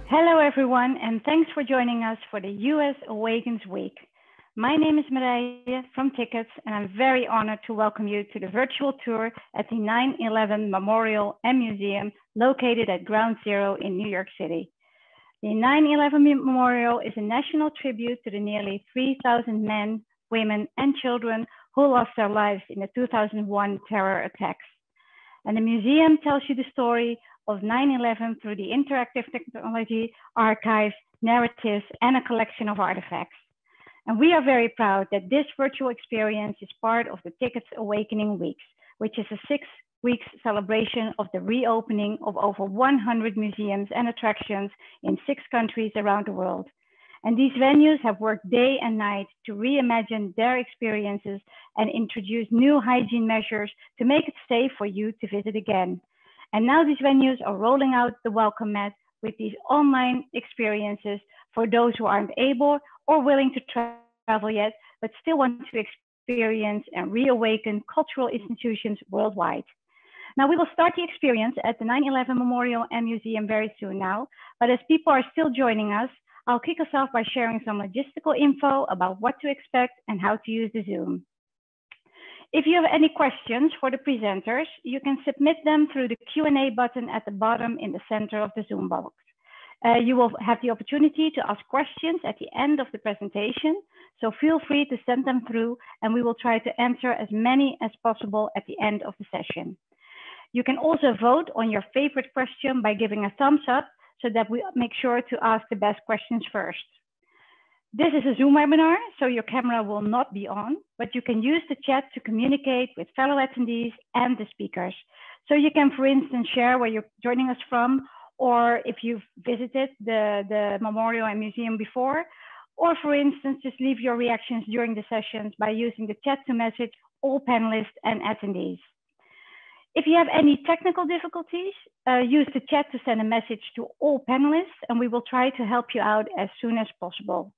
Hello everyone, and thanks for joining us for the US Awakens Week. My name is Marije from Tiqets, and I'm very honored to welcome you to the virtual tour at the 9/11 Memorial and Museum located at Ground Zero in New York City. The 9/11 Memorial is a national tribute to the nearly 3,000 men, women, and children who lost their lives in the 2001 terror attacks. And the museum tells you the story of 9/11 through the interactive technology, archives, narratives, and a collection of artifacts. And we are very proud that this virtual experience is part of the Tiqets Awakening Weeks, which is a 6-week celebration of the reopening of over 100 museums and attractions in 6 countries around the world. And these venues have worked day and night to reimagine their experiences and introduce new hygiene measures to make it safe for you to visit again. And now these venues are rolling out the welcome mat with these online experiences for those who aren't able or willing to travel yet, but still want to experience and reawaken cultural institutions worldwide. Now we will start the experience at the 9/11 Memorial and Museum very soon now, but as people are still joining us, I'll kick us off by sharing some logistical info about what to expect and how to use the Zoom. If you have any questions for the presenters, you can submit them through the Q&A button at the bottom in the center of the Zoom box. You will have the opportunity to ask questions at the end of the presentation, so feel free to send them through and we will try to answer as many as possible at the end of the session. You can also vote on your favorite question by giving a thumbs up so that we make sure to ask the best questions first. This is a Zoom webinar, so your camera will not be on, but you can use the chat to communicate with fellow attendees and the speakers. So you can, for instance, share where you're joining us from, or if you've visited the memorial and museum before, or for instance, just leave your reactions during the sessions by using the chat to message all panelists and attendees. If you have any technical difficulties, use the chat to send a message to all panelists, and we will try to help you out as soon as possible.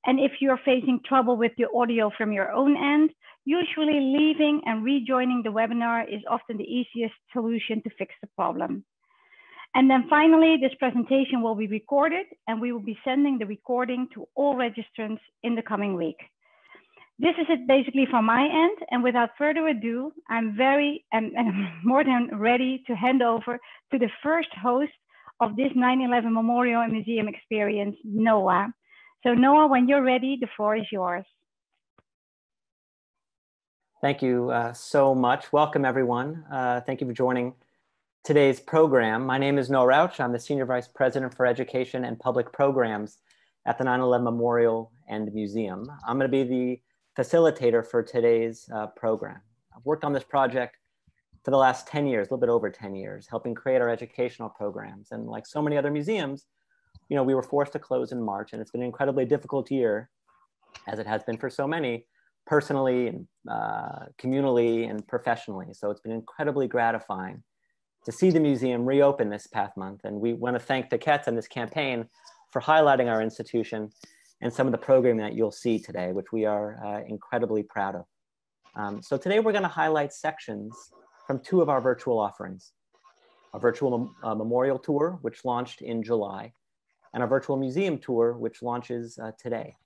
And if you're facing trouble with the audio from your own end, usually leaving and rejoining the webinar is often the easiest solution to fix the problem. And then finally, this presentation will be recorded and we will be sending the recording to all registrants in the coming week. This is it basically from my end. And without further ado, I'm more than ready to hand over to the first host of this 9/11 Memorial and Museum experience, Noah. So Noah, when you're ready, the floor is yours. Thank you so much. Welcome, everyone. Thank you for joining today's program. My name is Noah Rauch. I'm the Senior Vice President for Education and Public Programs at the 9/11 Memorial and Museum. I'm going to be the facilitator for today's program. I've worked on this project for the last 10 years, a little bit over 10 years, helping create our educational programs. And like so many other museums, you know, we were forced to close in March, and it's been an incredibly difficult year, as it has been for so many, personally, and communally, and professionally. So it's been incredibly gratifying to see the museum reopen this past month. And we want to thank Tiqets and this campaign for highlighting our institution and some of the programming that you'll see today, which we are incredibly proud of. So today we're going to highlight sections from 2 of our virtual offerings: a virtual memorial tour, which launched in July, and a virtual museum tour, which launches today.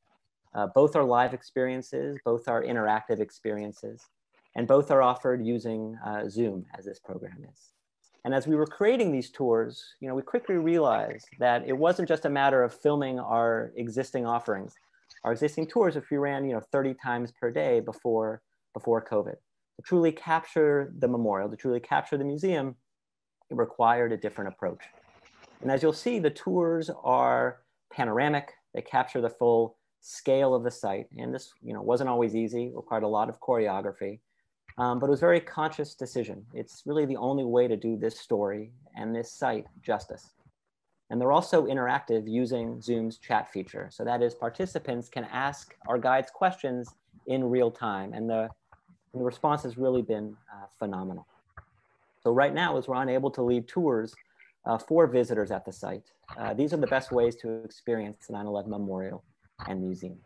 Both are live experiences, both are interactive experiences, and both are offered using Zoom, as this program is. And as we were creating these tours, you know, we quickly realized that it wasn't just a matter of filming our existing offerings, our existing tours, which we ran, you know, 30 times per day before COVID. To truly capture the memorial, to truly capture the museum, it required a different approach. And as you'll see, the tours are panoramic. They capture the full scale of the site. And this, you know, wasn't always easy, required a lot of choreography, but it was a very conscious decision. It's really the only way to do this story and this site justice. And they're also interactive using Zoom's chat feature. So that is, participants can ask our guides questions in real time. And the response has really been phenomenal. So right now, as we're unable to lead tours for visitors at the site, these are the best ways to experience the 9/11 Memorial and Museum.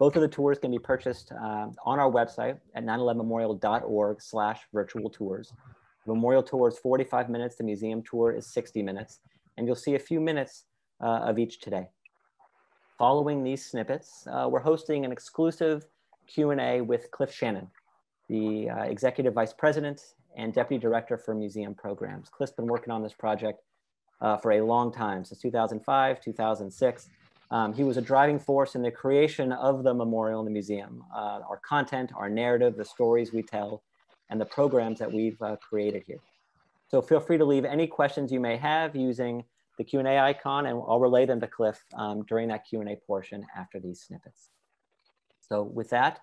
Both of the tours can be purchased on our website at 911memorial.org/virtual tours. The memorial tour is 45 minutes, the museum tour is 60 minutes, and you'll see a few minutes of each today. Following these snippets, we're hosting an exclusive Q&A with Cliff Chanin, the Executive Vice President and Deputy Director for Museum Programs. Cliff's been working on this project for a long time, since 2005, 2006. He was a driving force in the creation of the memorial and the museum, our content, our narrative, the stories we tell, and the programs that we've created here. So feel free to leave any questions you may have using the Q&A icon, and I'll relay them to Cliff during that Q&A portion after these snippets. So with that,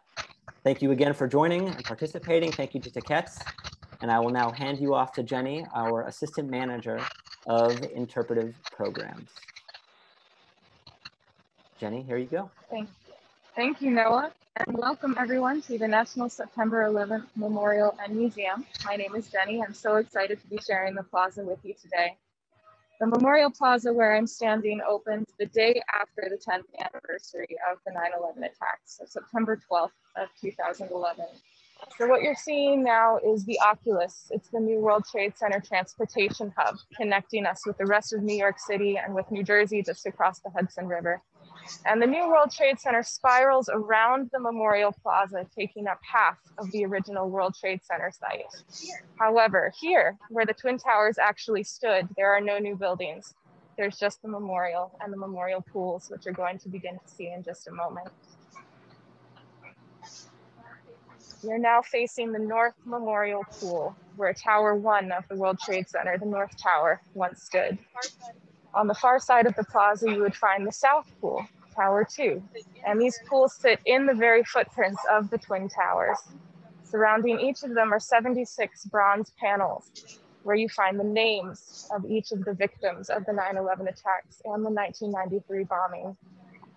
thank you again for joining and participating. Thank you to Tiqets. And I will now hand you off to Jenny, our Assistant Manager of Interpretive Programs. Jenny, here you go. Thank you, Noah, and welcome everyone to the National September 11th Memorial and Museum. My name is Jenny. I'm so excited to be sharing the plaza with you today. The Memorial Plaza where I'm standing opened the day after the 10th anniversary of the 9/11 attacks, so September 12th of 2011. So what you're seeing now is the Oculus. It's the new World Trade Center transportation hub, connecting us with the rest of New York City and with New Jersey just across the Hudson River. And the new World Trade Center spirals around the Memorial Plaza, taking up half of the original World Trade Center site. However, here, where the Twin Towers actually stood, there are no new buildings. There's just the memorial and the memorial pools, which you're going to begin to see in just a moment. We're now facing the North Memorial Pool, where Tower 1 of the World Trade Center, the North Tower, once stood. On the far side of the plaza, you would find the South Pool, Tower 2. And these pools sit in the very footprints of the Twin Towers. Surrounding each of them are 76 bronze panels, where you find the names of each of the victims of the 9/11 attacks and the 1993 bombing.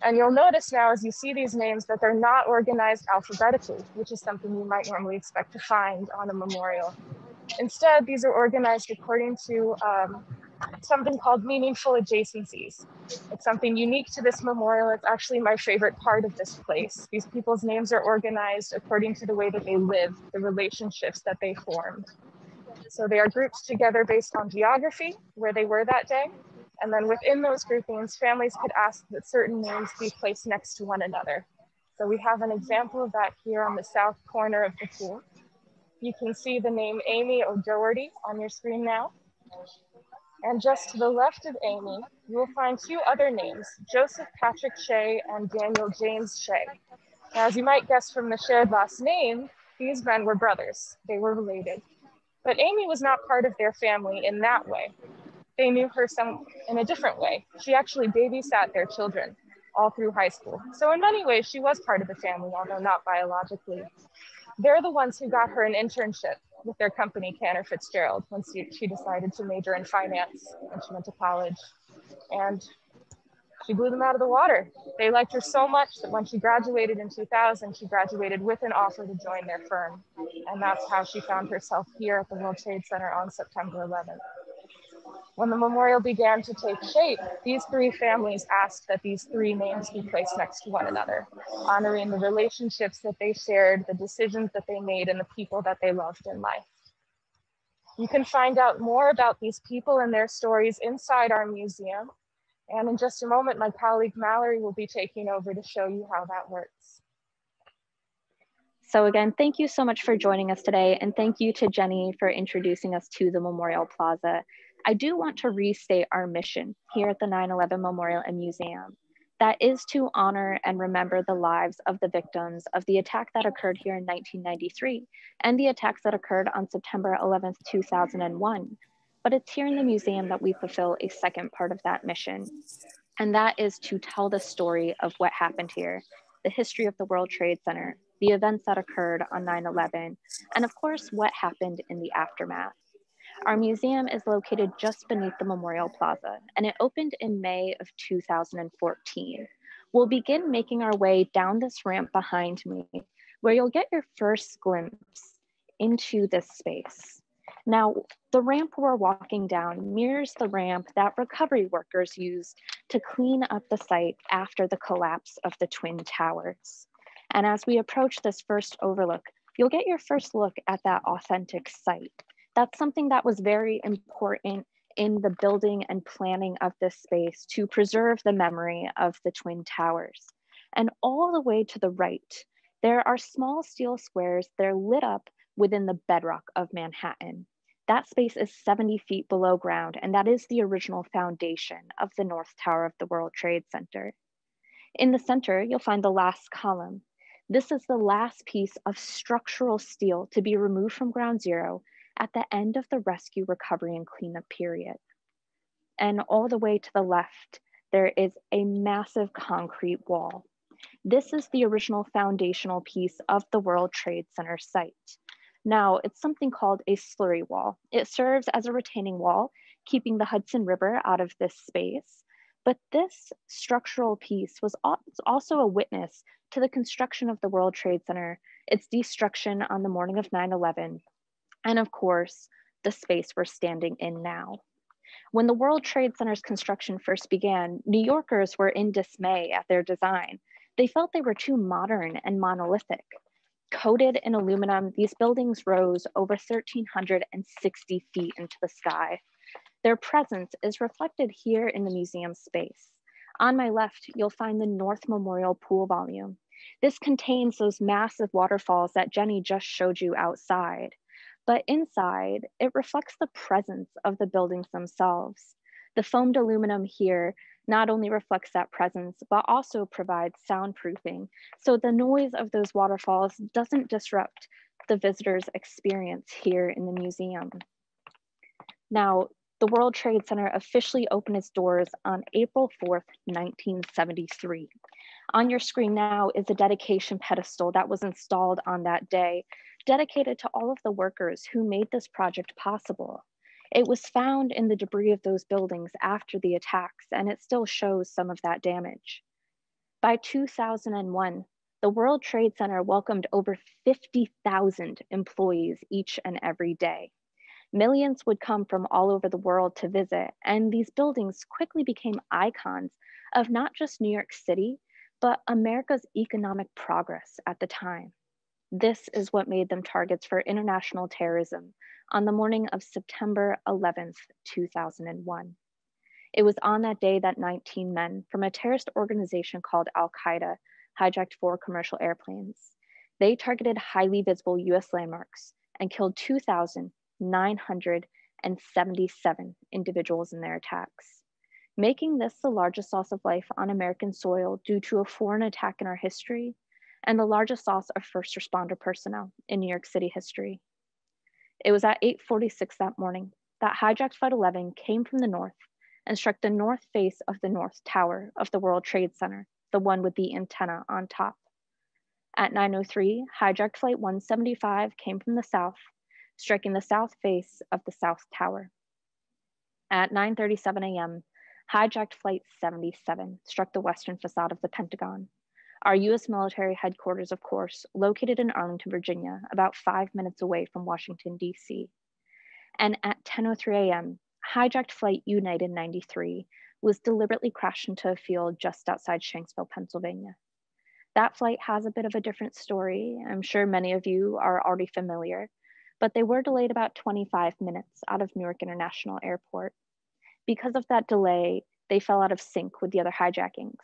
And you'll notice now as you see these names that they're not organized alphabetically, which is something you might normally expect to find on a memorial. Instead, these are organized according to something called meaningful adjacencies. It's something unique to this memorial. It's actually my favorite part of this place. These people's names are organized according to the way that they lived, the relationships that they formed. So they are grouped together based on geography, where they were that day. And then within those groupings, families could ask that certain names be placed next to one another. So we have an example of that here on the south corner of the pool. You can see the name Amy O'Doherty on your screen now. And just to the left of Amy, you will find two other names, Joseph Patrick Shea and Daniel James Shea. Now, as you might guess from the shared last name, these men were brothers. They were related. But Amy was not part of their family in that way. They knew her in a different way. She actually babysat their children all through high school. So in many ways, she was part of the family, although not biologically. They're the ones who got her an internship with their company, Cantor Fitzgerald, when she decided to major in finance when she went to college. And she blew them out of the water. They liked her so much that when she graduated in 2000, she graduated with an offer to join their firm. And that's how she found herself here at the World Trade Center on September 11th. When the memorial began to take shape, these three families asked that these three names be placed next to one another, honoring the relationships that they shared, the decisions that they made, and the people that they loved in life. You can find out more about these people and their stories inside our museum. And in just a moment, my colleague Mallory will be taking over to show you how that works. So again, thank you so much for joining us today. And thank you to Jenny for introducing us to the Memorial Plaza. I do want to restate our mission here at the 9/11 Memorial and Museum. That is to honor and remember the lives of the victims of the attack that occurred here in 1993 and the attacks that occurred on September 11th, 2001. But it's here in the museum that we fulfill a second part of that mission. And that is to tell the story of what happened here, the history of the World Trade Center, the events that occurred on 9/11, and of course, what happened in the aftermath. Our museum is located just beneath the Memorial Plaza, and it opened in May of 2014. We'll begin making our way down this ramp behind me, where you'll get your first glimpse into this space. Now, the ramp we're walking down mirrors the ramp that recovery workers used to clean up the site after the collapse of the Twin Towers. And as we approach this first overlook, you'll get your first look at that authentic site. That's something that was very important in the building and planning of this space to preserve the memory of the Twin Towers. And all the way to the right, there are small steel squares. They're lit up within the bedrock of Manhattan. That space is 70 feet below ground, and that is the original foundation of the North Tower of the World Trade Center. In the center, you'll find the last column. This is the last piece of structural steel to be removed from ground zero at the end of the rescue, recovery, and cleanup period. And all the way to the left, there is a massive concrete wall. This is the original foundational piece of the World Trade Center site. Now, it's something called a slurry wall. It serves as a retaining wall, keeping the Hudson River out of this space. But this structural piece was also a witness to the construction of the World Trade Center, its destruction on the morning of 9/11, and of course, the space we're standing in now. When the World Trade Center's construction first began, New Yorkers were in dismay at their design. They felt they were too modern and monolithic. Coated in aluminum, these buildings rose over 1,360 feet into the sky. Their presence is reflected here in the museum space. On my left, you'll find the North Memorial Pool volume. This contains those massive waterfalls that Jenny just showed you outside. But inside, it reflects the presence of the buildings themselves. The foamed aluminum here not only reflects that presence, but also provides soundproofing, so the noise of those waterfalls doesn't disrupt the visitor's experience here in the museum. Now, the World Trade Center officially opened its doors on April 4th, 1973. On your screen now is a dedication pedestal that was installed on that day, dedicated to all of the workers who made this project possible. It was found in the debris of those buildings after the attacks, and it still shows some of that damage. By 2001, the World Trade Center welcomed over 50,000 employees each and every day. Millions would come from all over the world to visit, and these buildings quickly became icons of not just New York City, but America's economic progress at the time. This is what made them targets for international terrorism on the morning of September 11th, 2001. It was on that day that 19 men from a terrorist organization called Al-Qaeda hijacked 4 commercial airplanes. They targeted highly visible US landmarks and killed 2,977 individuals in their attacks, making this the largest loss of life on American soil due to a foreign attack in our history, and the largest loss of first responder personnel in New York City history. It was at 8:46 that morning that hijacked Flight 11 came from the north and struck the north face of the North Tower of the World Trade Center, the one with the antenna on top. At 9:03, hijacked Flight 175 came from the south, striking the south face of the South Tower. At 9:37 a.m., hijacked Flight 77 struck the western facade of the Pentagon, our US military headquarters, of course, located in Arlington, Virginia, about 5 minutes away from Washington, D.C. And at 10:03 a.m., hijacked Flight United 93 was deliberately crashed into a field just outside Shanksville, Pennsylvania. That flight has a bit of a different story. I'm sure many of you are already familiar, but they were delayed about 25 minutes out of Newark International Airport. Because of that delay, they fell out of sync with the other hijackings.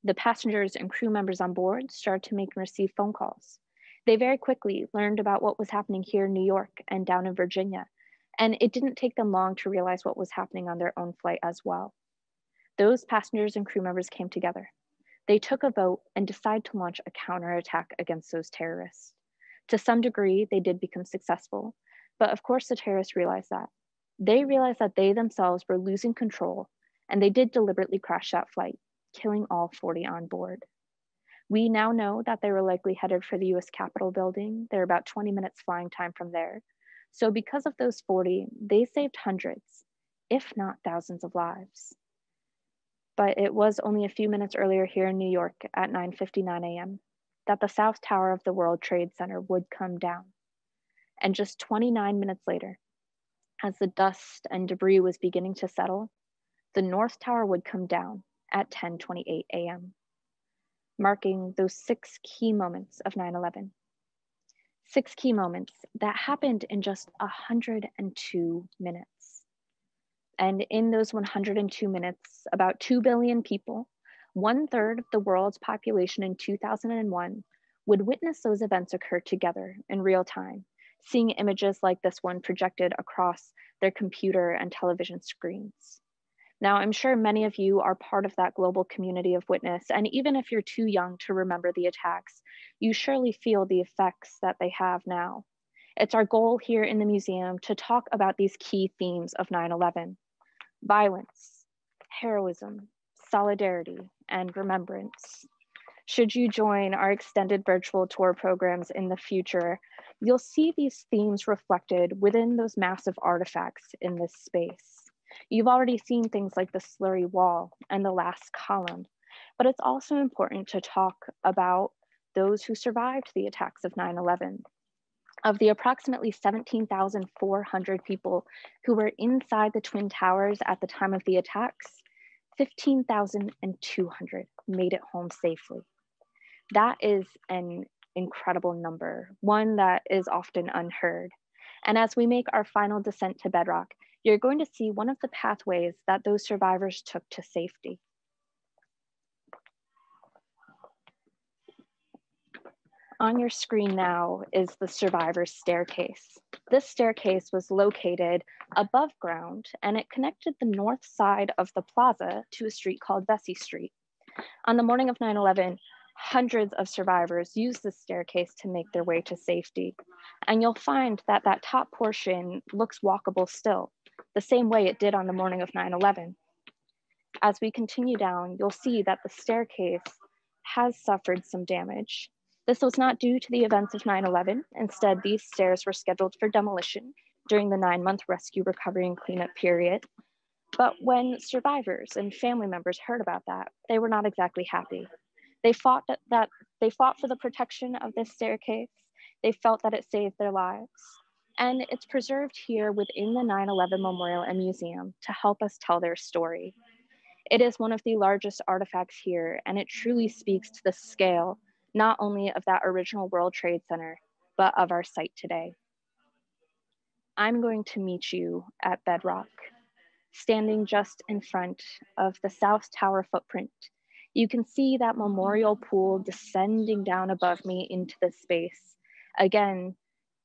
The passengers and crew members on board started to make and receive phone calls. They very quickly learned about what was happening here in New York and down in Virginia, and it didn't take them long to realize what was happening on their own flight as well. Those passengers and crew members came together. They took a vote and decided to launch a counterattack against those terrorists. To some degree, they did become successful, but of course the terrorists realized that. They realized that they themselves were losing control, and they did deliberately crash that flight, killing all 40 on board. We now know that they were likely headed for the US Capitol building. They're about 20 minutes flying time from there. So because of those 40, they saved hundreds, if not thousands of lives. But it was only a few minutes earlier here in New York at 9:59 a.m. that the South Tower of the World Trade Center would come down. And just 29 minutes later, as the dust and debris was beginning to settle, the North Tower would come down at 10:28 a.m. marking those 6 key moments of 9/11. 6 key moments that happened in just 102 minutes. And in those 102 minutes, about 2 billion people, 1/3 of the world's population in 2001, would witness those events occur together in real time, seeing images like this one projected across their computer and television screens. Now, I'm sure many of you are part of that global community of witness, and even if you're too young to remember the attacks, you surely feel the effects that they have now. It's our goal here in the museum to talk about these key themes of 9/11: violence, heroism, solidarity, and remembrance. Should you join our extended virtual tour programs in the future, you'll see these themes reflected within those massive artifacts in this space. You've already seen things like the slurry wall and the last column, but it's also important to talk about those who survived the attacks of 9/11. Of the approximately 17,400 people who were inside the Twin Towers at the time of the attacks, 15,200 made it home safely. That is an incredible number, one that is often unheard. And as we make our final descent to bedrock, you're going to see one of the pathways that those survivors took to safety. On your screen now is the survivor's staircase. This staircase was located above ground, and it connected the north side of the plaza to a street called Vesey Street. On the morning of 9/11, hundreds of survivors used this staircase to make their way to safety. And you'll find that that top portion looks walkable still, the same way it did on the morning of 9/11. As we continue down, you'll see that the staircase has suffered some damage. This was not due to the events of 9/11. Instead, these stairs were scheduled for demolition during the 9-month rescue, recovery, and cleanup period. But when survivors and family members heard about that, they were not exactly happy. They fought for the protection of this staircase. They felt that it saved their lives. And it's preserved here within the 9/11 Memorial and Museum to help us tell their story. It is one of the largest artifacts here, and it truly speaks to the scale, not only of that original World Trade Center, but of our site today. I'm going to meet you at bedrock, standing just in front of the South Tower footprint. You can see that memorial pool descending down above me into this space, again,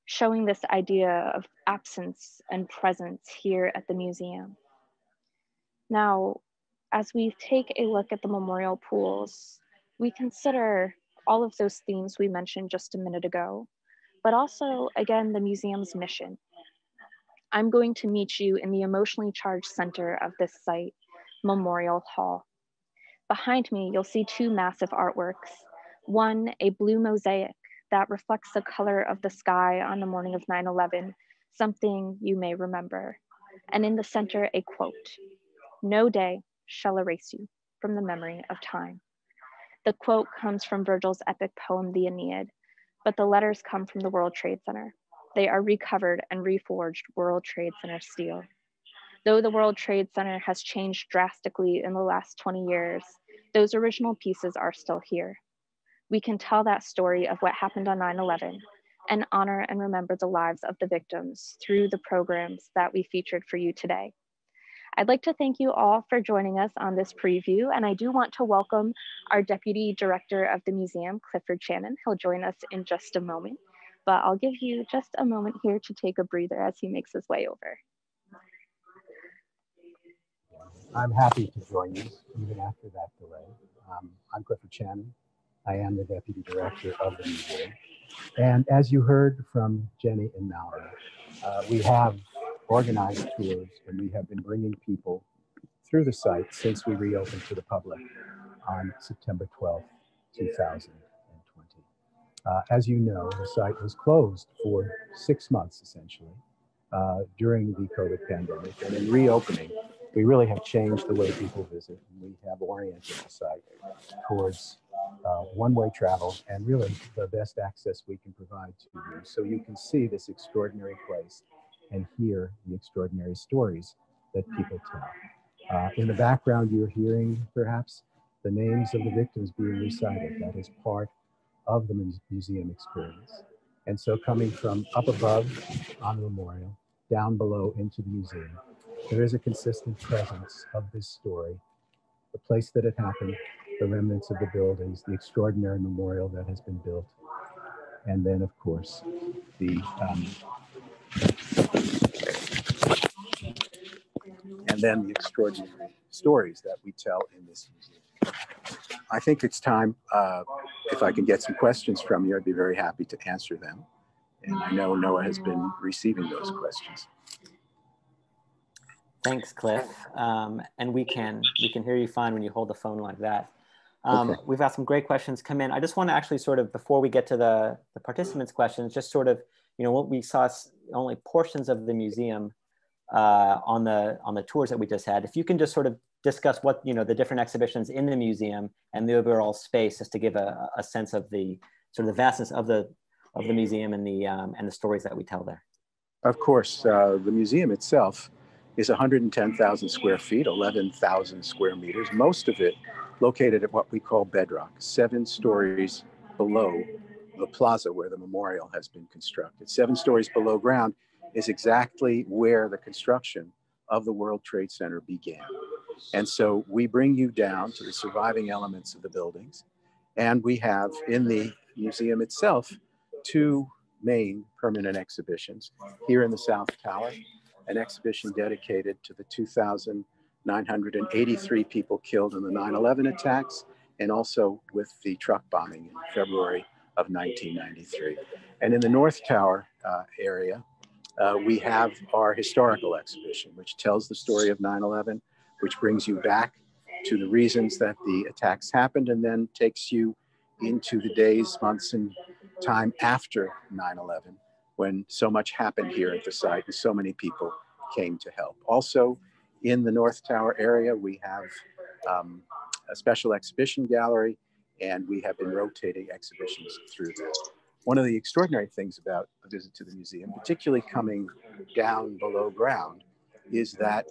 showing this idea of absence and presence here at the museum. Now, as we take a look at the memorial pools, we consider all of those themes we mentioned just a minute ago, but also, again, the museum's mission. I'm going to meet you in the emotionally charged center of this site, Memorial Hall. Behind me, you'll see 2 massive artworks. One, a blue mosaic that reflects the color of the sky on the morning of 9/11, something you may remember. And in the center, a quote: "No day shall erase you from the memory of time." The quote comes from Virgil's epic poem, the Aeneid, but the letters come from the World Trade Center. They are recovered and reforged World Trade Center steel. Though the World Trade Center has changed drastically in the last 20 years, those original pieces are still here. We can tell that story of what happened on 9/11 and honor and remember the lives of the victims through the programs that we featured for you today. I'd like to thank you all for joining us on this preview, and I do want to welcome our Deputy Director of the museum, Clifford Chanin. He'll join us in just a moment, but I'll give you just a moment here to take a breather as he makes his way over. I'm happy to join you even after that delay. I'm Clifford Chanin. I am the Deputy Director of the museum. And as you heard from Jenny and Mallory, we have organized tours, and we have been bringing people through the site since we reopened to the public on September 12th, 2020. As you know, the site was closed for 6 months, essentially, during the COVID pandemic. And in reopening, we really have changed the way people visit, and we have oriented the site towards one-way travel and really the best access we can provide to you, so you can see this extraordinary place and hear the extraordinary stories that people tell. In the background, you're hearing perhaps the names of the victims being recited. That is part of the museum experience. And so coming from up above on the memorial, down below into the museum, there is a consistent presence of this story, the place that it happened, the remnants of the buildings, the extraordinary memorial that has been built, and then, of course, the extraordinary stories that we tell in this museum. I think it's time, if I can get some questions from you, I'd be very happy to answer them. And I know Noah has been receiving those questions. Thanks, Cliff. And we can hear you fine when you hold the phone like that. Okay. We've got some great questions come in. I just want to actually sort of, before we get to the participants' questions, just sort of, what we saw only portions of the museum on the tours that we just had. If you can just sort of discuss what, the different exhibitions in the museum and the overall space, just to give a sense of the sort of the vastness of the museum and the stories that we tell there. Of course, the museum itself is 110,000 square feet, 11,000 square meters, most of it located at what we call bedrock, 7 stories below the plaza where the memorial has been constructed. 7 stories below ground is exactly where the construction of the World Trade Center began. And so we bring you down to the surviving elements of the buildings. And we have in the museum itself 2 main permanent exhibitions. Here in the South Tower, an exhibition dedicated to the 2,983 people killed in the 9/11 attacks, and also with the truck bombing in February of 1993. And in the North Tower area, we have our historical exhibition, which tells the story of 9/11, which brings you back to the reasons that the attacks happened, and then takes you into the days, months, and time after 9/11, when so much happened here at the site and so many people came to help. Also, in the North Tower area, we have a special exhibition gallery, and we have been rotating exhibitions through that. One of the extraordinary things about a visit to the museum, particularly coming down below ground, is that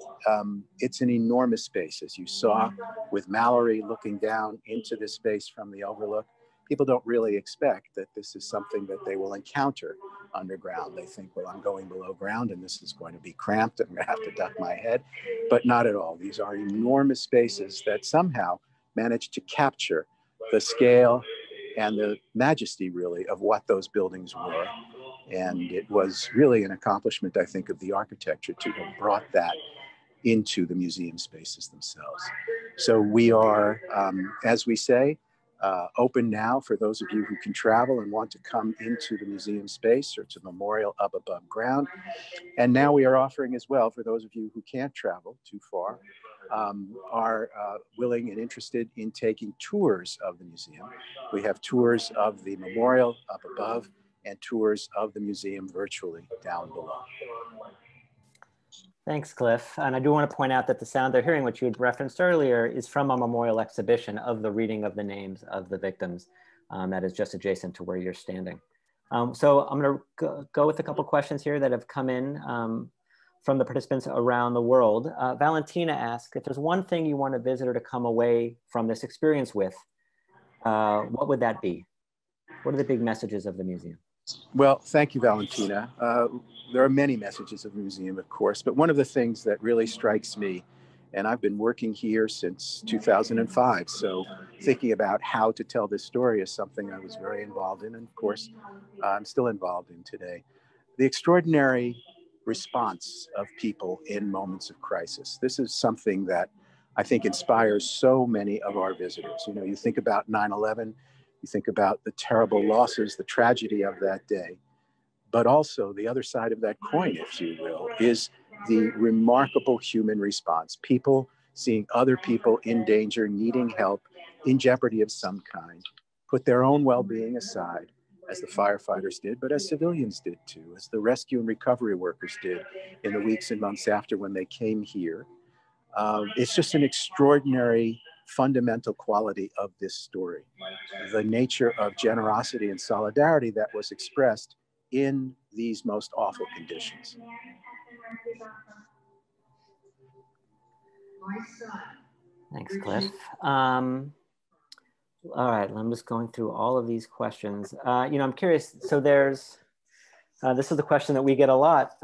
it's an enormous space. As you saw with Mallory looking down into this space from the overlook, people don't really expect that this is something that they will encounter underground. They think, well, I'm going below ground and this is going to be cramped. I'm going to have to duck my head, but not at all. These are enormous spaces that somehow manage to capture the scale and the majesty, really, of what those buildings were. And it was really an accomplishment, I think, of the architecture to have brought that into the museum spaces themselves. So we are, as we say, open now for those of you who can travel and want to come into the museum space or to the memorial up above ground. And now we are offering as well, for those of you who can't travel too far, are willing and interested in taking tours of the museum. We have tours of the memorial up above and tours of the museum virtually down below. Thanks, Cliff. And I do want to point out that the sound they're hearing, which you had referenced earlier, is from a memorial exhibition of the reading of the names of the victims that is just adjacent to where you're standing. So I'm going to go with a couple questions here that have come in from the participants around the world. Valentina asked, if there's one thing you want a visitor to come away from this experience with, what would that be? What are the big messages of the museum? Well, thank you, Valentina. There are many messages of the museum, of course, but one of the things that really strikes me, and I've been working here since 2005, so thinking about how to tell this story is something I was very involved in, and of course, I'm still involved in today. The extraordinary response of people in moments of crisis. This is something that I think inspires so many of our visitors. You know, you think about 9/11, you think about the terrible losses, the tragedy of that day, but also the other side of that coin, if you will, is the remarkable human response. People seeing other people in danger, needing help, in jeopardy of some kind, put their own well-being aside, as the firefighters did, but as civilians did too, as the rescue and recovery workers did in the weeks and months after when they came here. It's just an extraordinary fundamental quality of this story, the nature of generosity and solidarity that was expressed in these most awful conditions. Thanks, Cliff. All right, I'm just going through all of these questions. I'm curious. So there's, this is the question that we get a lot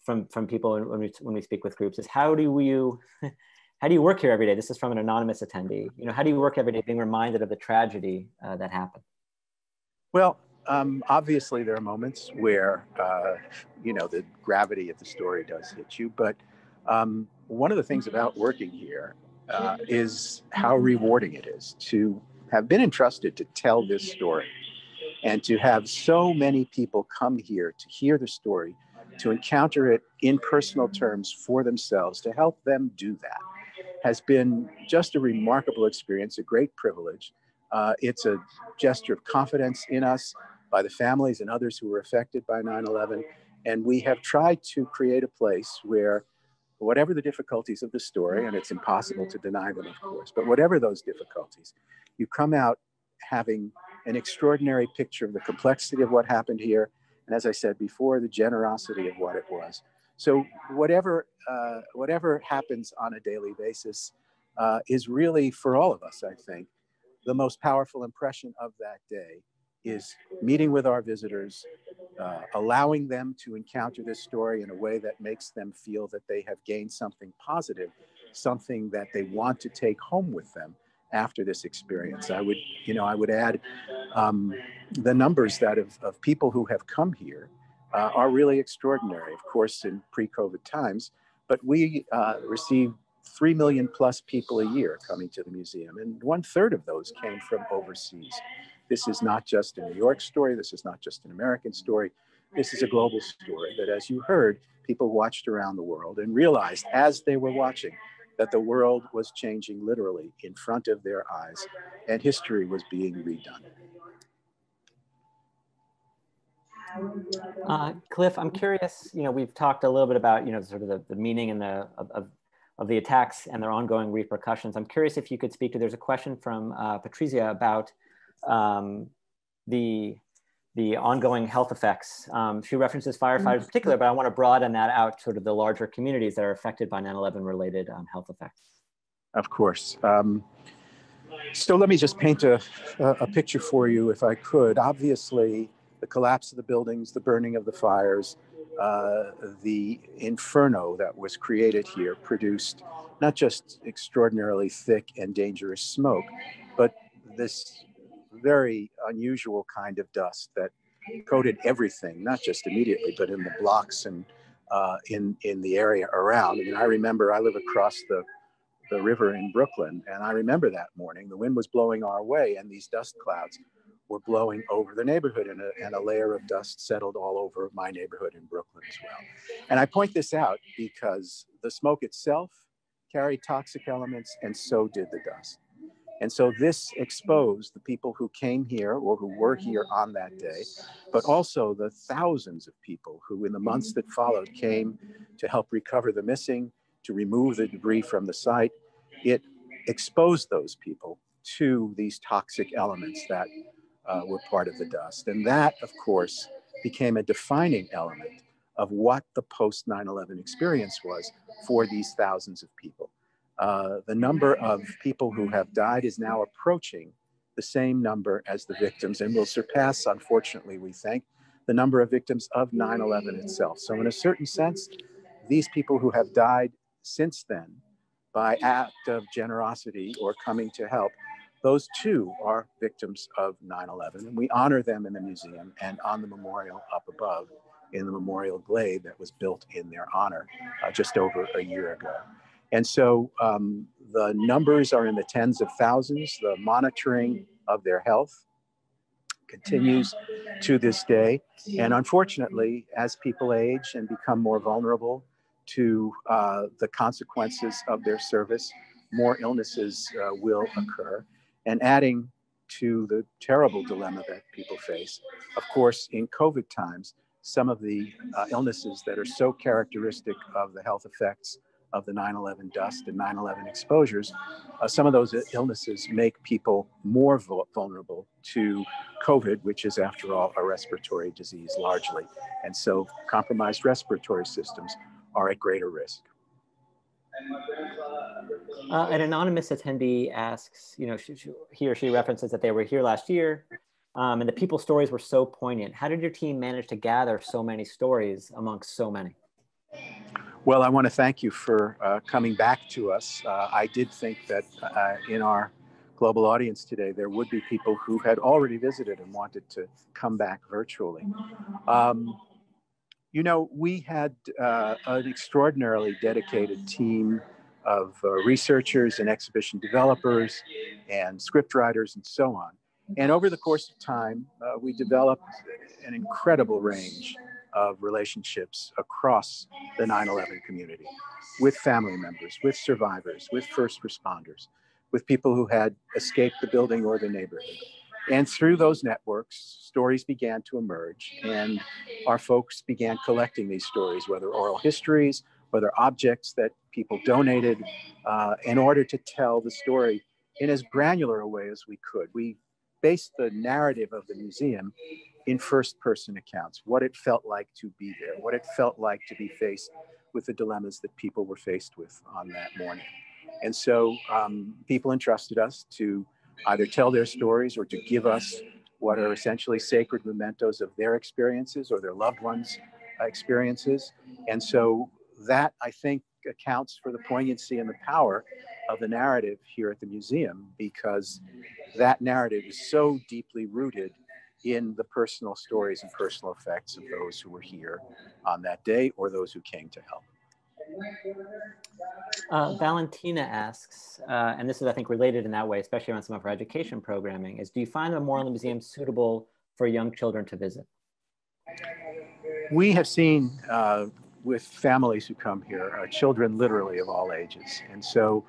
from people when we speak with groups: is how do you work here every day? This is from an anonymous attendee. How do you work every day being reminded of the tragedy that happened? Well, obviously there are moments where, the gravity of the story does hit you. But one of the things about working here is how rewarding it is to have been entrusted to tell this story and to have so many people come here to hear the story, to encounter it in personal terms for themselves, to help them do that, has been just a remarkable experience, a great privilege. It's a gesture of confidence in us by the families and others who were affected by 9/11. And we have tried to create a place where, whatever the difficulties of the story, and it's impossible to deny them, of course, but whatever those difficulties, you come out having an extraordinary picture of the complexity of what happened here. And as I said before, the generosity of what it was. So whatever happens on a daily basis is really, for all of us, I think, the most powerful impression of that day is meeting with our visitors, allowing them to encounter this story in a way that makes them feel that they have gained something positive, something that they want to take home with them after this experience. I would add the numbers of people who have come here are really extraordinary, of course, in pre-COVID times, but we receive 3 million plus people a year coming to the museum, and 1/3 of those came from overseas. This is not just a New York story. This is not just an American story. This is a global story that, as you heard, people watched around the world and realized as they were watching that the world was changing literally in front of their eyes and history was being redone. Cliff, I'm curious, we've talked a little bit about, sort of the meaning and of the attacks and their ongoing repercussions. I'm curious if you could speak to, there's a question from Patricia about the ongoing health effects. She references firefighters in particular, but I want to broaden that out to sort of the larger communities that are affected by 9/11 related health effects. Of course. So let me just paint a picture for you, if I could. Obviously, the collapse of the buildings, the burning of the fires, the inferno that was created here produced not just extraordinarily thick and dangerous smoke, but this very unusual kind of dust that coated everything, not just immediately, but in the blocks and in the area around. I mean, I remember I live across the river in Brooklyn, and I remember that morning, the wind was blowing our way and these dust clouds were blowing over the neighborhood, and a layer of dust settled all over my neighborhood in Brooklyn as well. And I point this out because the smoke itself carried toxic elements, and so did the dust. And so this exposed the people who came here or who were here on that day, but also the thousands of people who in the months that followed came to help recover the missing, to remove the debris from the site. It exposed those people to these toxic elements that were part of the dust. And that, of course, became a defining element of what the post 9/11 experience was for these thousands of people. The number of people who have died is now approaching the same number as the victims, and will surpass, unfortunately, we think, the number of victims of 9/11 itself. So in a certain sense, these people who have died since then by act of generosity or coming to help, those too are victims of 9/11. And we honor them in the museum and on the memorial up above in the Memorial Glade that was built in their honor just over a year ago. And so the numbers are in the tens of thousands. The monitoring of their health continues to this day. And unfortunately, as people age and become more vulnerable to the consequences of their service, more illnesses will occur. And adding to the terrible dilemma that people face, of course, in COVID times, some of the illnesses that are so characteristic of the health effects of the 9/11 dust and 9/11 exposures, some of those illnesses make people more vulnerable to COVID, which is, after all, a respiratory disease largely. And so compromised respiratory systems are at greater risk. An anonymous attendee asks, he or she references that they were here last year, and the people's stories were so poignant. How did your team manage to gather so many stories amongst so many? Well, I want to thank you for coming back to us. I did think that in our global audience today, there would be people who had already visited and wanted to come back virtually. We had an extraordinarily dedicated team of researchers and exhibition developers and scriptwriters and so on. And over the course of time, we developed an incredible range of relationships across the 9/11 community with family members, with survivors, with first responders, with people who had escaped the building or the neighborhood. And through those networks, stories began to emerge, and our folks began collecting these stories, whether oral histories, whether objects that people donated, in order to tell the story in as granular a way as we could. We based the narrative of the museum in first-person accounts, what it felt like to be there, what it felt like to be faced with the dilemmas that people were faced with on that morning. And so people entrusted us to either tell their stories or to give us what are essentially sacred mementos of their experiences or their loved ones' experiences. And so that, I think, accounts for the poignancy and the power of the narrative here at the museum, because that narrative is so deeply rooted in the personal stories and personal effects of those who were here on that day or those who came to help. Valentina asks, and this is, I think, related in that way, especially around some of our education programming, is do you find the Memorial Museum suitable for young children to visit? We have seen with families who come here, children literally of all ages. And so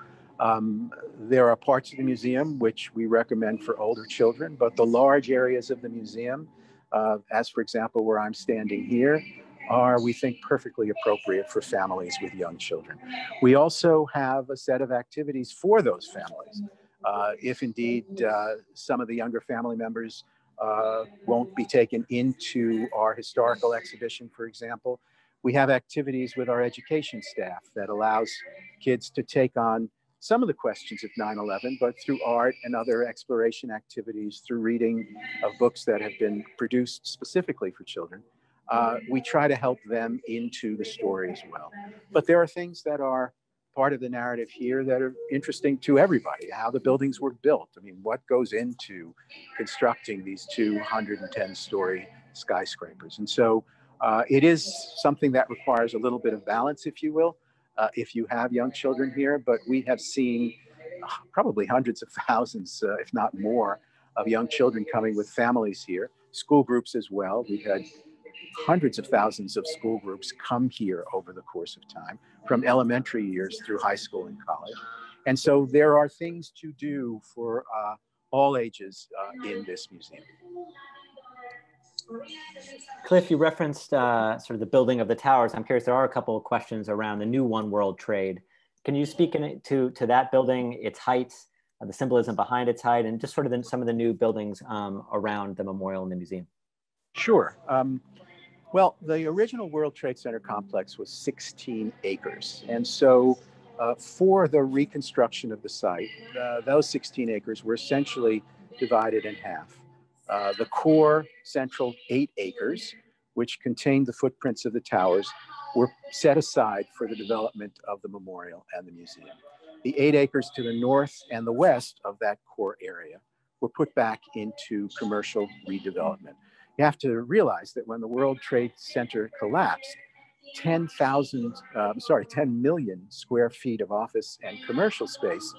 there are parts of the museum which we recommend for older children, but the large areas of the museum, as for example, where I'm standing here, are, we think, perfectly appropriate for families with young children. We also have a set of activities for those families. If indeed some of the younger family members won't be taken into our historical exhibition, for example, we have activities with our education staff that allows kids to take on some of the questions of 9/11, but through art and other exploration activities, through reading of books that have been produced specifically for children. We try to help them into the story as well. But there are things that are part of the narrative here that are interesting to everybody, how the buildings were built. I mean, what goes into constructing these 210-story skyscrapers? And so it is something that requires a little bit of balance, if you will, if you have young children here. But we have seen probably hundreds of thousands, if not more, of young children coming with families here, school groups as well. We've had hundreds of thousands of school groups come here over the course of time, from elementary years through high school and college. And so there are things to do for all ages in this museum. Cliff, you referenced sort of the building of the towers. I'm curious, there are a couple of questions around the new One World Trade. Can you speak to that building, its height, the symbolism behind its height, and just sort of some of the new buildings around the memorial and the museum? Sure. Well, the original World Trade Center complex was 16 acres. And so for the reconstruction of the site, those 16 acres were essentially divided in half. The core central 8 acres, which contained the footprints of the towers, were set aside for the development of the memorial and the museum. The 8 acres to the north and the west of that core area were put back into commercial redevelopment. You have to realize that when the World Trade Center collapsed, 10 million square feet of office and commercial space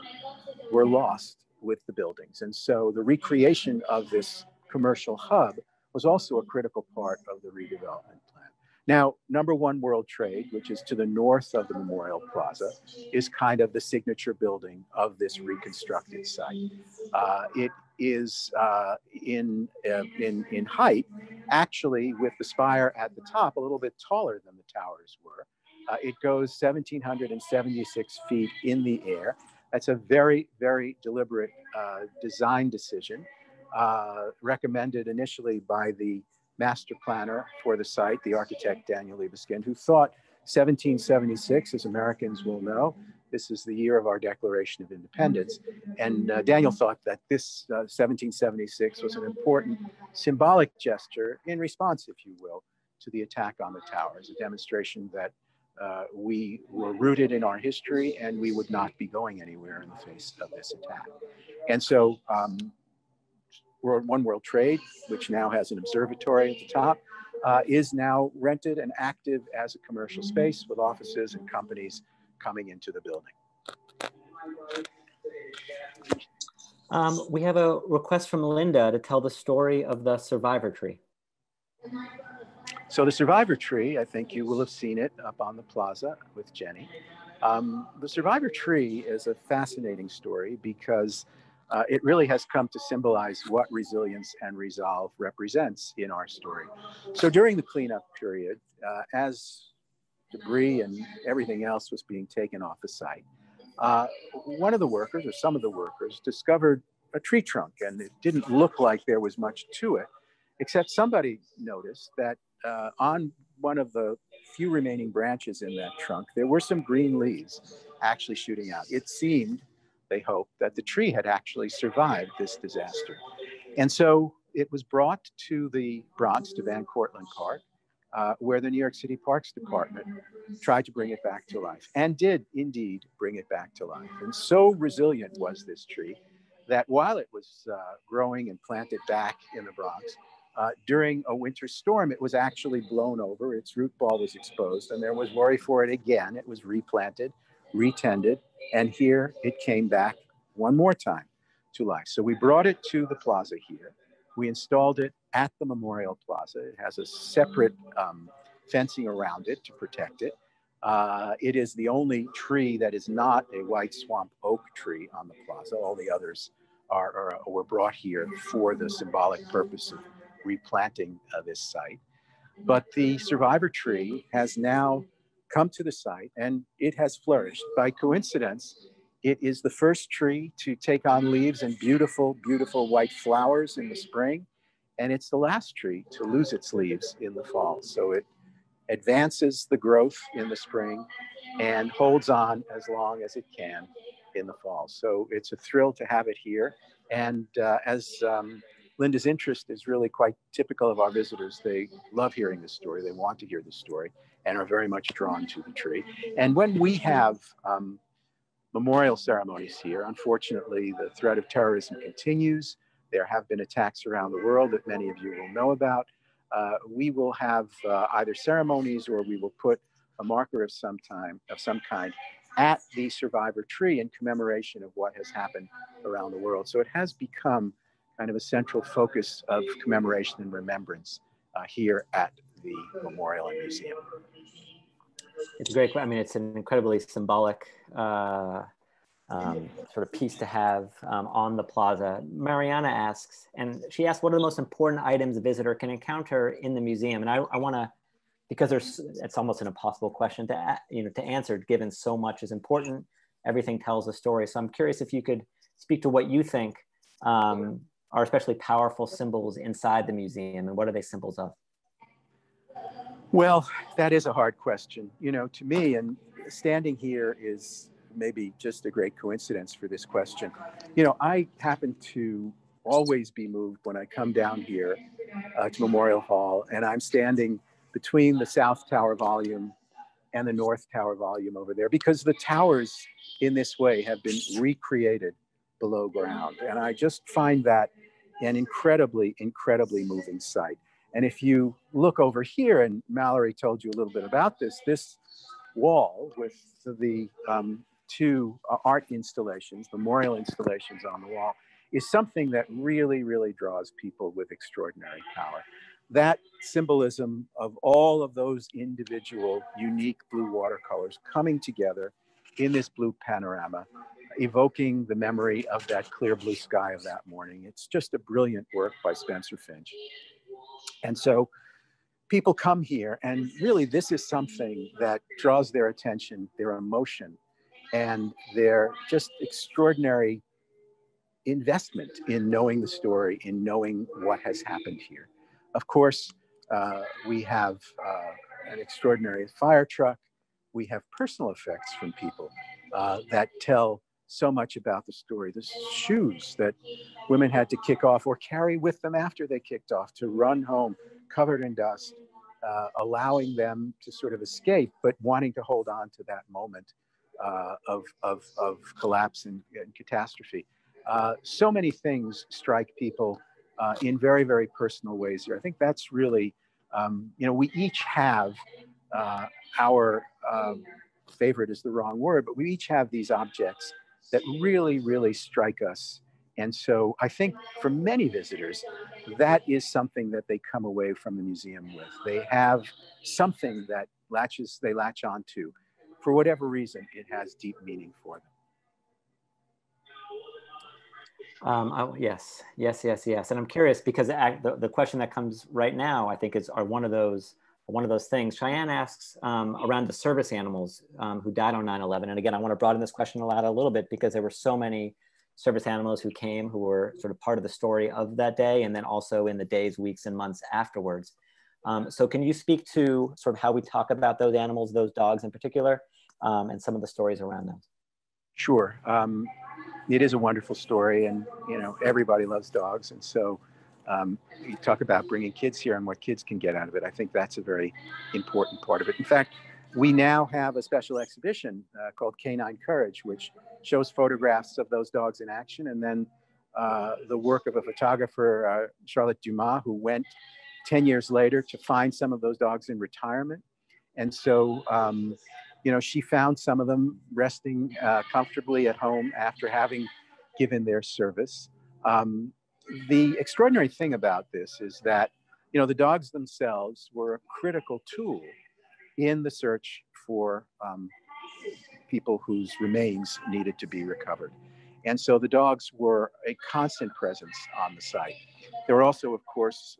were lost with the buildings. And so the recreation of this commercial hub was also a critical part of the redevelopment plan. Now, number 1 World Trade, which is to the north of the Memorial Plaza, is kind of the signature building of this reconstructed site. It is in height, actually, with the spire at the top, a little bit taller than the towers were. It goes 1,776 feet in the air. That's a very, very deliberate design decision, recommended initially by the master planner for the site, the architect Daniel Libeskind, who thought 1776, as Americans will know, This is the year of our Declaration of Independence. And Daniel thought that this 1776 was an important symbolic gesture in response, if you will, to the attack on the towers, a demonstration that we were rooted in our history and we would not be going anywhere in the face of this attack. And so One World Trade, which now has an observatory at the top, is now rented and active as a commercial space with offices and companies coming into the building. We have a request from Linda to tell the story of the survivor tree. So the survivor tree, I think you will have seen it up on the plaza with Jenny. The survivor tree is a fascinating story because it really has come to symbolize what resilience and resolve represents in our story. So during the cleanup period, as debris and everything else was being taken off the site, one of the workers, or some of the workers, discovered a tree trunk, and it didn't look like there was much to it, except somebody noticed that on one of the few remaining branches in that trunk, there were some green leaves actually shooting out. It seemed, they hoped, that the tree had actually survived this disaster. And so it was brought to the Bronx, to Van Cortlandt Park, where the New York City Parks Department tried to bring it back to life, and did indeed bring it back to life. And so resilient was this tree that while it was growing and planted back in the Bronx, during a winter storm, it was actually blown over. Its root ball was exposed, and there was worry for it again. It was replanted, retended, and here it came back one more time to life. So we brought it to the plaza here. We installed it at the Memorial Plaza. It has a separate fencing around it to protect it. It is the only tree that is not a white swamp oak tree on the plaza. All the others were brought here for the symbolic purpose of replanting this site. But the survivor tree has now come to the site, and it has flourished. By coincidence, it is the first tree to take on leaves and beautiful, beautiful white flowers in the spring. And it's the last tree to lose its leaves in the fall. So it advances the growth in the spring and holds on as long as it can in the fall. So it's a thrill to have it here. And as Linda's interest is really quite typical of our visitors, they love hearing this story. They want to hear the story and are very much drawn to the tree. And when we have memorial ceremonies here, unfortunately, the threat of terrorism continues. There have been attacks around the world that many of you will know about. We will have either ceremonies, or we will put a marker of some kind at the survivor tree in commemoration of what has happened around the world. So it has become kind of a central focus of commemoration and remembrance here at the Memorial and Museum. It's a great, I mean, it's an incredibly symbolic sort of piece to have on the plaza. Mariana asks, and she asks, what are the most important items a visitor can encounter in the museum? And I want to, because it's almost an impossible question to answer, given so much is important. Everything tells a story. So I'm curious if you could speak to what you think are especially powerful symbols inside the museum, and what are they symbols of? Well, that is a hard question. You know, to me, and standing here is maybe just a great coincidence for this question. You know, I happen to always be moved when I come down here to Memorial Hall, and I'm standing between the South Tower volume and the North Tower volume over there, because the towers in this way have been recreated below ground. And I just find that an incredibly, incredibly moving sight. And if you look over here, and Mallory told you a little bit about this wall with the two art installations, memorial installations on the wall, is something that really, really draws people with extraordinary power. That symbolism of all of those individual unique blue watercolors coming together in this blue panorama, evoking the memory of that clear blue sky of that morning. It's just a brilliant work by Spencer Finch. And so people come here, and really this is something that draws their attention, their emotion, and their just extraordinary investment in knowing the story, in knowing what has happened here. Of course, we have an extraordinary fire truck. We have personal effects from people that tell so much about the story. The shoes that women had to kick off or carry with them after they kicked off to run home covered in dust, allowing them to sort of escape, but wanting to hold on to that moment of collapse and catastrophe. So many things strike people in very, very personal ways here. I think that's really, we each have our favorite is the wrong word, but we each have these objects that really, really strike us. And so I think for many visitors, that is something that they come away from the museum with. They have something that they latch onto. For whatever reason, it has deep meaning for them. Yes. And I'm curious because the question that comes right now, I think, are one of those things. Cheyenne asks around the service animals who died on 9/11. And again, I want to broaden this question out a little bit because there were so many service animals who came who were sort of part of the story of that day and then also in the days, weeks, and months afterwards. So can you speak to sort of how we talk about those animals, those dogs in particular, and some of the stories around them? Sure. It is a wonderful story, and everybody loves dogs. And so you talk about bringing kids here and what kids can get out of it. I think that's a very important part of it. In fact, we now have a special exhibition called Canine Courage, which shows photographs of those dogs in action, and then the work of a photographer, Charlotte Dumas, who went 10 years later to find some of those dogs in retirement. And so, she found some of them resting comfortably at home after having given their service. The extraordinary thing about this is that, the dogs themselves were a critical tool in the search for people whose remains needed to be recovered. And so the dogs were a constant presence on the site. There were also, of course,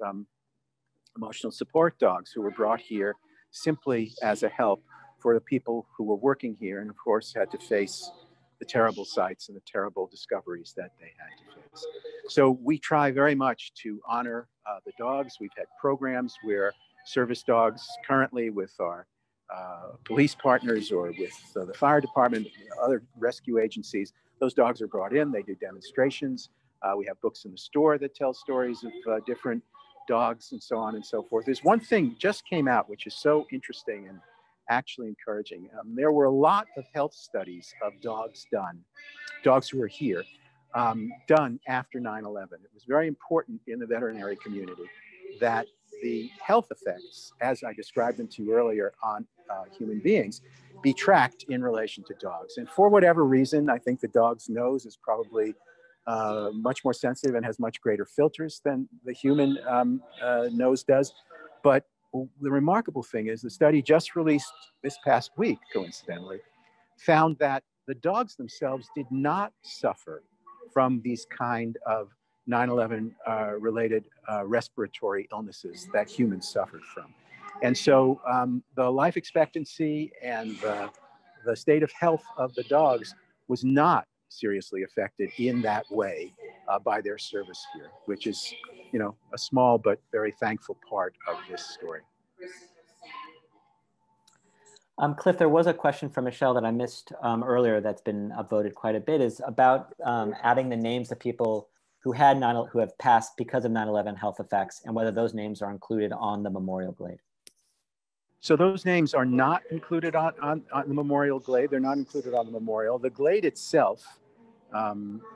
emotional support dogs who were brought here simply as a help for the people who were working here and, of course, had to face the terrible sights and the terrible discoveries that they had to face. So we try very much to honor the dogs. We've had programs where service dogs currently with our police partners or with the fire department, other rescue agencies, those dogs are brought in, they do demonstrations. We have books in the store that tell stories of different dogs and so on and so forth. There's one thing just came out which is so interesting and actually encouraging. There were a lot of health studies of dogs who are here, done after 9/11. It was very important in the veterinary community that the health effects, as I described them to you earlier, on human beings be tracked in relation to dogs. And for whatever reason, I think the dog's nose is probably much more sensitive and has much greater filters than the human nose does. But the remarkable thing is the study just released this past week, coincidentally, found that the dogs themselves did not suffer from these kind of 9/11 related respiratory illnesses that humans suffered from. And so the life expectancy and the state of health of the dogs was not seriously affected in that way by their service here, which is, a small but very thankful part of this story. Cliff, there was a question from Michelle that I missed earlier that's been upvoted quite a bit, is about adding the names of people who have passed because of 9/11 health effects and whether those names are included on the Memorial Glade. So those names are not included on the Memorial Glade. They're not included on the memorial. The Glade itself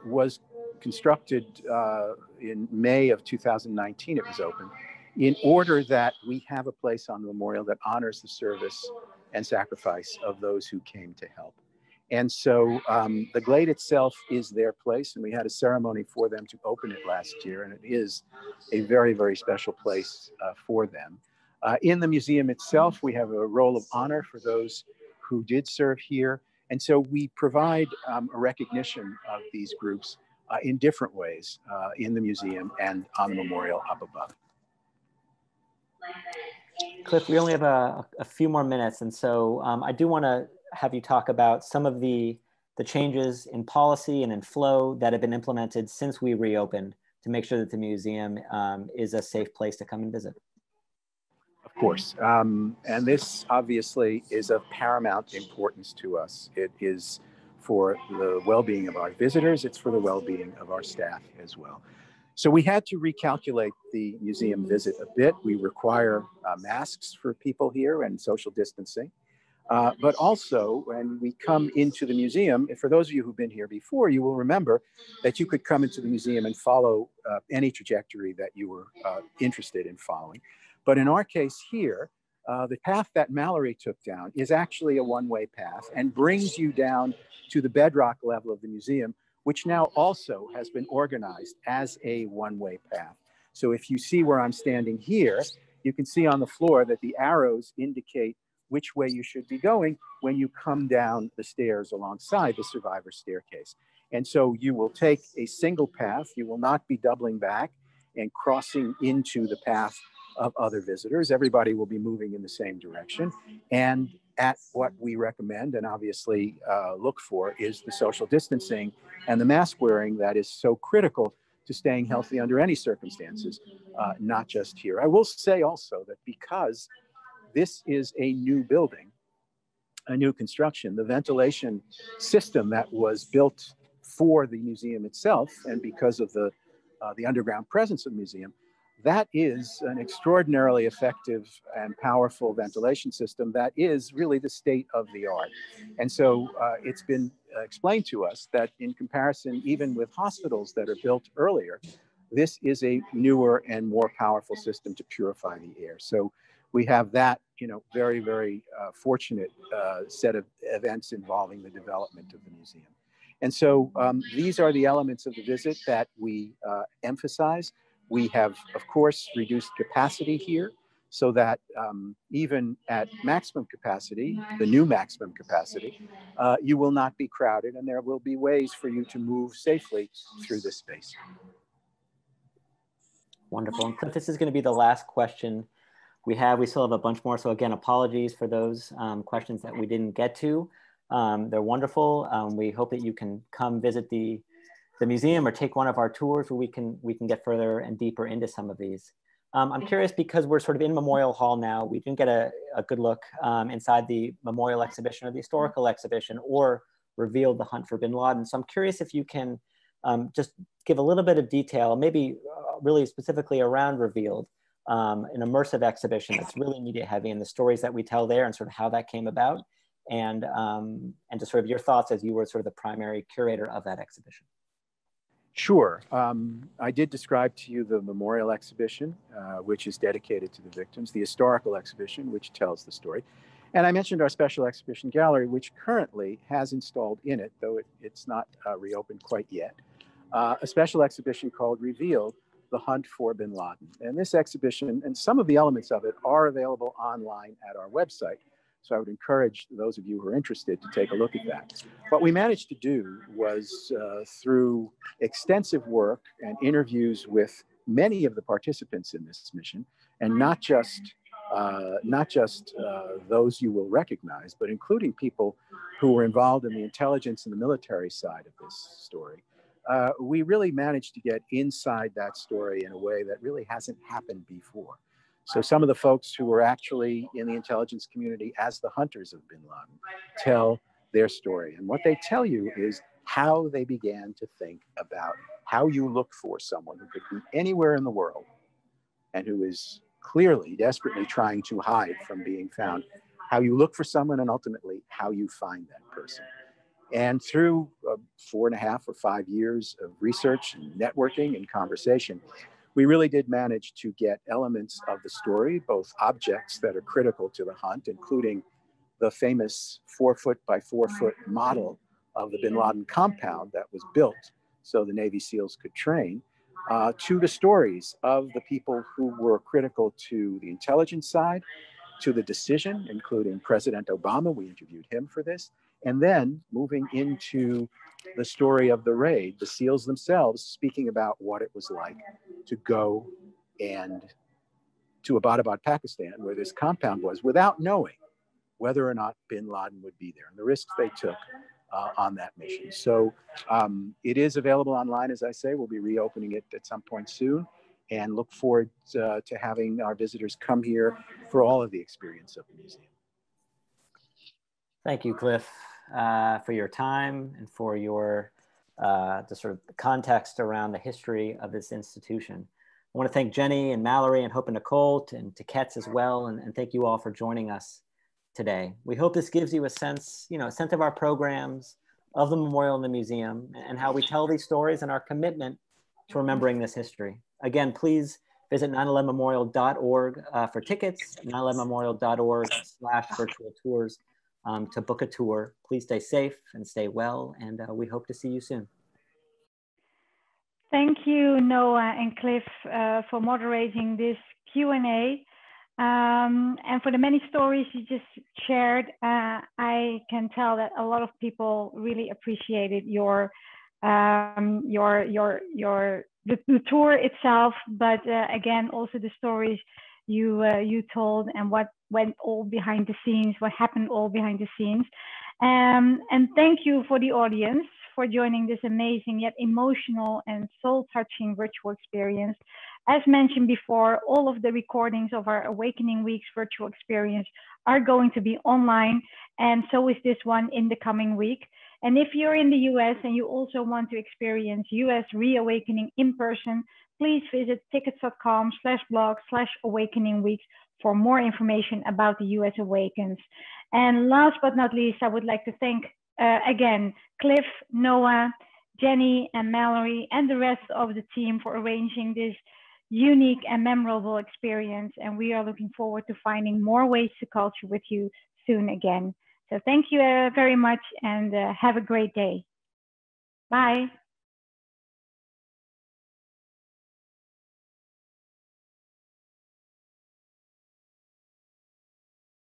was constructed in May of 2019. It was opened in order that we have a place on the memorial that honors the service and sacrifice of those who came to help. And so the Glade itself is their place, and we had a ceremony for them to open it last year, and it is a very, very special place for them. In the museum itself, we have a roll of honor for those who did serve here. And so we provide a recognition of these groups in different ways in the museum and on the memorial up above. Cliff, we only have a few more minutes. And so I do want to have you talk about some of the changes in policy and in flow that have been implemented since we reopened to make sure that the museum is a safe place to come and visit. Of course. And this obviously is of paramount importance to us. It is for the well-being of our visitors, it's for the well-being of our staff as well. So we had to recalculate the museum visit a bit. We require masks for people here and social distancing. But also, when we come into the museum, for those of you who've been here before, you will remember that you could come into the museum and follow any trajectory that you were interested in following. But in our case here, the path that Mallory took down is actually a one-way path and brings you down to the bedrock level of the museum, which now also has been organized as a one-way path. So if you see where I'm standing here, you can see on the floor that the arrows indicate which way you should be going when you come down the stairs alongside the survivor staircase. And so you will take a single path. You will not be doubling back and crossing into the path of other visitors. Everybody will be moving in the same direction. And at what we recommend and obviously look for is the social distancing and the mask wearing that is so critical to staying healthy under any circumstances, not just here. I will say also that because this is a new building, a new construction, the ventilation system that was built for the museum itself, and because of the underground presence of the museum, that is an extraordinarily effective and powerful ventilation system that is really the state of the art. And so it's been explained to us that in comparison, even with hospitals that are built earlier, this is a newer and more powerful system to purify the air. So we have that, very, very fortunate set of events involving the development of the museum. And so these are the elements of the visit that we emphasize. We have, of course, reduced capacity here so that even at maximum capacity, the new maximum capacity, you will not be crowded and there will be ways for you to move safely through this space. Wonderful. And Cliff, this is going to be the last question we still have a bunch more. So again, apologies for those questions that we didn't get to. They're wonderful. We hope that you can come visit the museum or take one of our tours where we can get further and deeper into some of these. I'm curious because we're sort of in Memorial Hall now, we didn't get a good look inside the memorial exhibition or the historical exhibition or revealed the hunt for bin Laden. So I'm curious if you can just give a little bit of detail, maybe really specifically around Revealed, an immersive exhibition that's really media heavy and the stories that we tell there and sort of how that came about and just sort of your thoughts as you were sort of the primary curator of that exhibition. Sure. I did describe to you the memorial exhibition, which is dedicated to the victims, the historical exhibition, which tells the story. And I mentioned our special exhibition gallery, which currently has installed in it, though it's not reopened quite yet, a special exhibition called Revealed, The Hunt for Bin Laden. And this exhibition and some of the elements of it are available online at our website. So I would encourage those of you who are interested to take a look at that. What we managed to do was through extensive work and interviews with many of the participants in this mission, and not just those you will recognize, but including people who were involved in the intelligence and the military side of this story. We really managed to get inside that story in a way that really hasn't happened before. So some of the folks who were actually in the intelligence community as the hunters of bin Laden tell their story. And what they tell you is how they began to think about how you look for someone who could be anywhere in the world and who is clearly, desperately trying to hide from being found, how you look for someone and ultimately how you find that person. And through 4.5 or 5 years of research and networking and conversation, we really did manage to get elements of the story, both objects that are critical to the hunt, including the famous 4-foot by 4-foot model of the bin Laden compound that was built so the Navy SEALs could train, to the stories of the people who were critical to the intelligence side, to the decision, including President Obama. We interviewed him for this. And then moving into the story of the raid, the SEALs themselves speaking about what it was like to go and to Abbottabad, Pakistan, where this compound was, without knowing whether or not bin Laden would be there and the risks they took on that mission. So it is available online, as I say. We'll be reopening it at some point soon and look forward to having our visitors come here for all of the experience of the museum. Thank you, Cliff. for your time and for your the sort of context around the history of this institution. I want to thank Jenny and Mallory and Hope and Nicole and Tiqets as well, and thank you all for joining us today. We hope this gives you a sense, a sense of our programs, of the memorial in the museum, and how we tell these stories and our commitment to remembering this history. Again, please visit 911memorial.org for tickets, 911memorial.org/virtual tours to book a tour. Please stay safe and stay well, and we hope to see you soon. Thank you, Noah and Cliff, for moderating this Q&A. And for the many stories you just shared, I can tell that a lot of people really appreciated the tour itself, but again, also the stories you told and what went all behind the scenes, what happened all behind the scenes. And thank you for the audience for joining this amazing yet emotional and soul-touching virtual experience. As mentioned before, all of the recordings of our Awakening Week's virtual experience are going to be online, and so is this one in the coming week. And if you're in the US and you also want to experience US Reawakening in person, please visit tickets.com/blog/awakeningweeks for more information about the US Awakens. And last but not least, I would like to thank again, Cliff, Noah, Jenny, and Mallory, and the rest of the team for arranging this unique and memorable experience. And we are looking forward to finding more ways to culture with you soon again. So thank you very much, and have a great day. Bye.